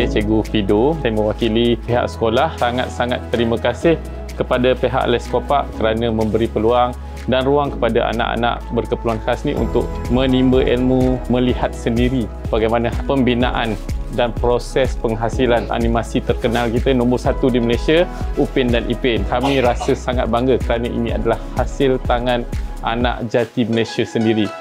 Saya Cikgu Fido, saya mewakili pihak sekolah. Sangat-sangat terima kasih kepada pihak Les Kopak kerana memberi peluang dan ruang kepada anak-anak berkeperluan khas ni untuk menimba ilmu, melihat sendiri bagaimana pembinaan dan proses penghasilan animasi terkenal kita nombor 1 di Malaysia, Upin dan Ipin. Kami rasa sangat bangga kerana ini adalah hasil tangan anak jati Malaysia sendiri.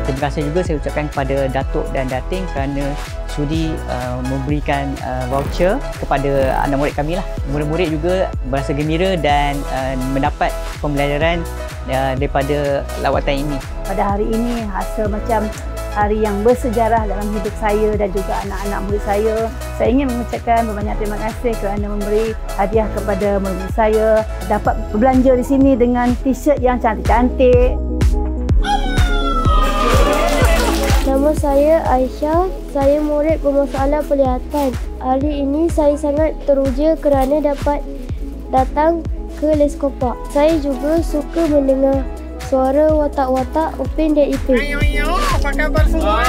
Terima kasih juga saya ucapkan kepada Datuk dan Dating kerana sudi memberikan voucher kepada anak murid kami lah. Murid-murid juga berasa gembira dan mendapat pembelajaran daripada lawatan ini. Pada hari ini rasa macam hari yang bersejarah dalam hidup saya dan juga anak-anak murid saya. Saya ingin mengucapkan berbanyak terima kasih kerana memberi hadiah kepada murid-murid saya. Dapat berbelanja di sini dengan t-shirt yang cantik-cantik. Nama saya Aisyah, saya murid pemasalah penglihatan. Hari ini saya sangat teruja kerana dapat datang ke Les Kopak. Saya juga suka mendengar suara watak-watak Upin dan Ipin. Apa khabar semua?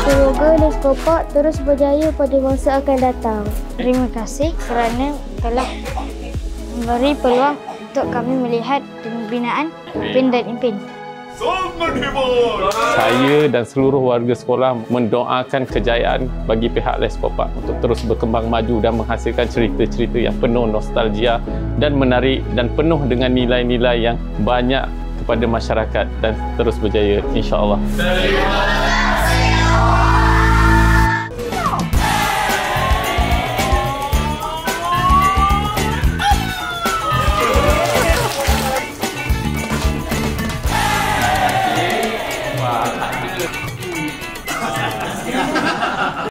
Semoga Les Kopak terus berjaya pada masa akan datang. Terima kasih kerana telah memberi peluang untuk kami melihat pembinaan Upin dan Ipin. Saya dan seluruh warga sekolah mendoakan kejayaan bagi pihak Les Kopak untuk terus berkembang maju dan menghasilkan cerita-cerita yang penuh nostalgia dan menarik dan penuh dengan nilai-nilai yang banyak kepada masyarakat dan terus berjaya, insya-Allah.